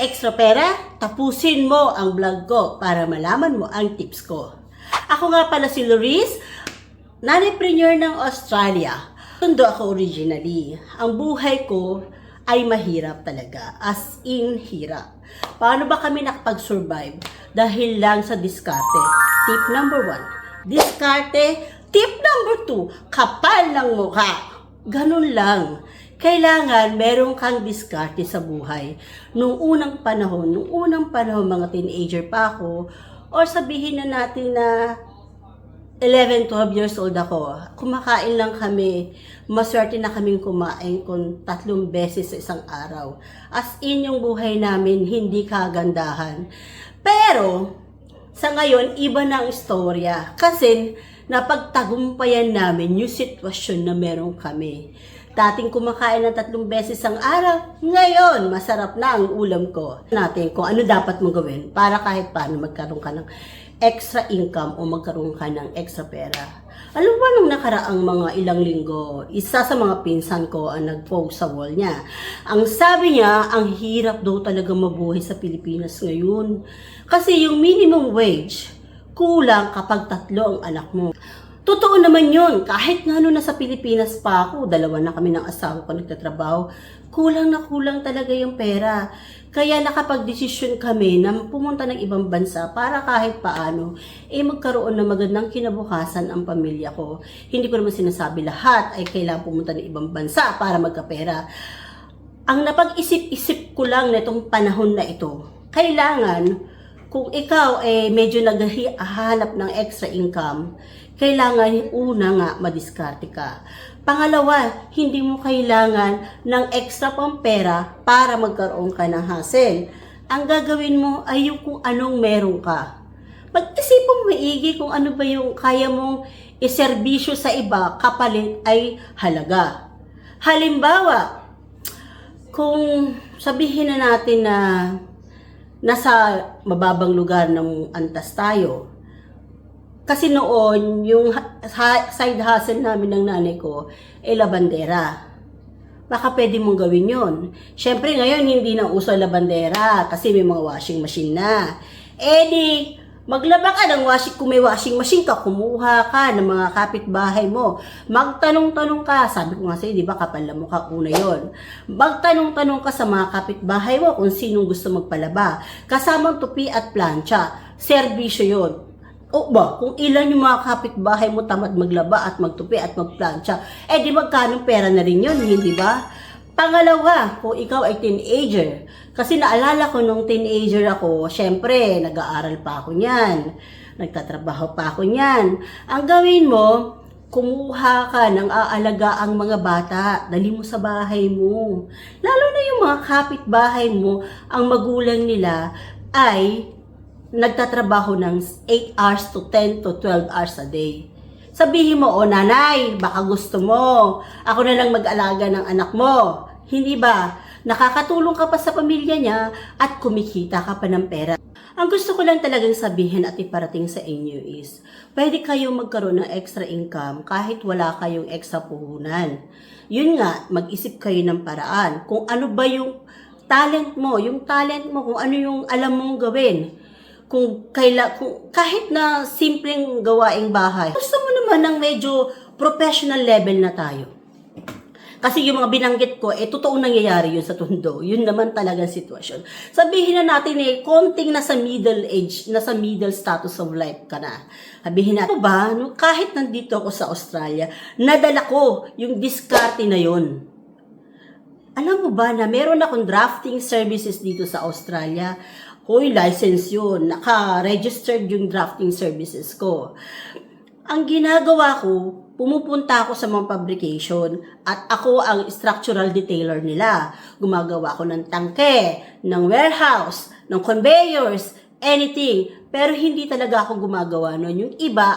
extra pera? Tapusin mo ang vlog ko para malaman mo ang tips ko. Ako nga pala si Loris, nanaypreneur ng Australia. Tondo ako originally. Ang buhay ko ay mahirap talaga. As in, hirap. Paano ba kami nakapag-survive? Dahil lang sa diskarte. Tip number 1, diskarte. Tip number 2, kapal ng mukha. Ganun lang. Kailangan meron kang diskarte sa buhay. Nung unang panahon, mga teenager pa ako, or sabihin na natin na 11, 12 years old ako, kumakain lang kami, maswerte na kaming kumain kung 3 beses sa isang araw. As in, yung buhay namin, hindi kagandahan. Pero, sa ngayon, iba na ang istorya. Kasi, napagtagumpayan namin yung sitwasyon na meron kami. Dating kumakain ng 3 beses ang araw, ngayon, masarap na ang ulam ko. Natin kung ano dapat mong gawin para kahit paano magkaroon ka ng extra income o magkaroon ka ng extra pera. Alam mo ba nung nakaraang mga ilang linggo, isa sa mga pinsan ko ang nag-post sa wall niya. Ang sabi niya, ang hirap daw talaga mabuhay sa Pilipinas ngayon. Kasi yung minimum wage, kulang kapag 3 ang anak mo. Totoo naman yun. Kahit nga nung nasa Pilipinas pa ako, 2 na kami ng asawa ko nagtatrabaho, kulang na kulang talaga yung pera. Kaya nakapag-desisyon kami na pumunta ng ibang bansa para kahit paano, magkaroon ng magandang kinabukasan ang pamilya ko. Hindi ko naman sinasabi lahat ay kailangan pumunta ng ibang bansa para magkapera. Ang napag-isip-isip ko lang nitong panahon na ito, kailangan, kung ikaw medyo naghahanap ng extra income, kailangan una nga madiskarte ka. Pangalawa, hindi mo kailangan ng extra pang pera para magkaroon ka ng hassle. Ang gagawin mo ay yung kung anong meron ka. Pag-isipin mo maigi kung ano ba yung kaya mong iserbisyo sa iba kapalit ay halaga. Halimbawa, kung sabihin na natin na nasa mababang lugar ng antas tayo. Kasi noon, yung side hustle namin ng nanay ko, labandera. Baka pwede mong gawin yon. Siyempre ngayon, hindi na uso labandera kasi may mga washing machine na. Maglaba ka ng kung may washing machine ka, kumuha ka ng mga kapitbahay mo. Magtanong-tanong ka, sabi ko nga sa'yo, di ba kapal na mukha, una yon. Magtanong-tanong ka sa mga kapitbahay mo kung sinong gusto magpalaba. Kasamang tupi at plancha, serbisyo yon. O ba, kung ilan yung mga kapitbahay mo tamad maglaba at magtupi at magplancha, di magkano pera na rin yun, hindi ba? Pangalawa, kung ikaw ay teenager, kasi naalala ko nung teenager ako, syempre, nag-aaral pa ako niyan, nagtatrabaho pa ako niyan. Ang gawin mo, kumuha ka ng aalaga ang mga bata, dali mo sa bahay mo. Lalo na yung mga kapitbahay mo, ang magulang nila ay nagtatrabaho ng 8 hours to 10 to 12 hours a day. Sabihin mo, nanay, baka gusto mo, ako na lang mag-alaga ng anak mo. Hindi ba? Nakakatulong ka pa sa pamilya niya at kumikita ka pa ng pera. Ang gusto ko lang talagang sabihin at iparating sa inyo is, pwede kayong magkaroon ng extra income kahit wala kayong extra puhunan. Yun nga, mag-isip kayo ng paraan. Kung ano ba yung talent mo, kung ano yung alam mong gawin. Kung kahit na simpleng gawaing bahay, gusto mo naman ng medyo professional level na tayo. Kasi yung mga binanggit ko, totoong nangyayari yun sa Tondo. Yun naman talagang sitwasyon. Sabihin na natin konting nasa middle age, nasa middle status of life ka na. Sabihin natin, kahit nandito ako sa Australia, nadala ko yung diskarte na yun. Alam mo ba na meron akong drafting services dito sa Australia? Hoy, license yun. Naka-registered yung drafting services ko. Ang ginagawa ko, pumupunta ako sa mga publication at ako ang structural detailer nila. Gumagawa ako ng tangke, ng warehouse, ng conveyors, anything. Pero hindi talaga ako gumagawa nun. Yung iba,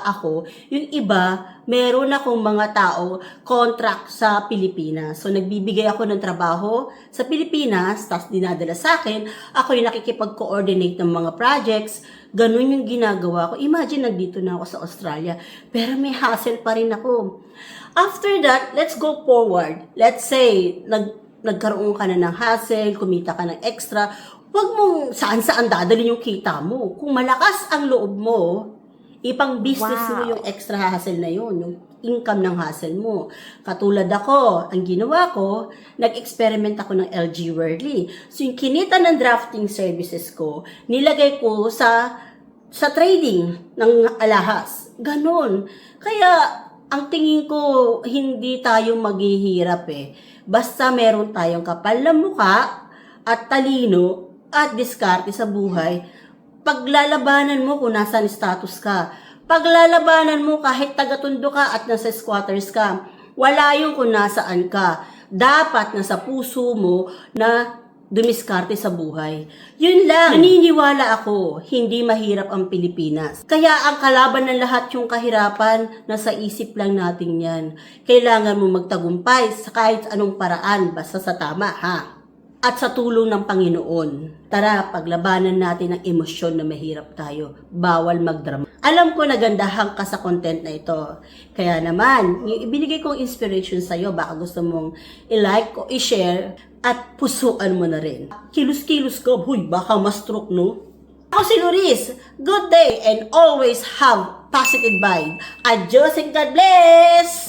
meron akong mga tao contract sa Pilipinas. So, nagbibigay ako ng trabaho sa Pilipinas, tapos dinadala sa akin. Ako yung nakikipag-coordinate ng mga projects. Ganun yung ginagawa ko. Imagine, nandito na ako sa Australia, pero may hassle pa rin ako. After that, let's go forward. Let's say, nagkaroon ka na ng hassle, kumita ka ng extra, Huwag mong saan-saan dadalhin yung kita mo. Kung malakas ang loob mo, ipang business mo yung extra hustle na yun, yung income ng hustle mo. Katulad ako, ang ginawa ko, nag-experiment ako ng LG Worldly. So yung kinita ng drafting services ko, nilagay ko sa trading ng alahas. Ganon. Kaya ang tingin ko, hindi tayo maghihirap eh. Basta meron tayong kapal na muka at talino at diskarte sa buhay, paglalabanan mo kung nasaan status ka. Paglalabanan mo kahit taga-Tondo ka at nasa squatters ka. Wala yung kung nasaan ka. Dapat nasa puso mo na dumiskarte sa buhay. Yun lang. Naniniwala ako, hindi mahirap ang Pilipinas. Kaya ang kalaban ng lahat yung kahirapan, nasa isip lang natin yan. Kailangan mo magtagumpay sa kahit anong paraan, basta sa tama, ha? At sa tulong ng Panginoon. Tara, paglabanan natin ang emosyon na mahirap tayo. Bawal magdrama. Alam ko nagandahan ka sa content na ito. Kaya naman, yung ibinigay kong inspiration sa'yo, baka gusto mong i-like o i-share at pusuan mo na rin. Kilos-kilos ko, huy, baka ma-stroke, no? Ako si Loris. Good day and always have positive vibe. Adios and God bless!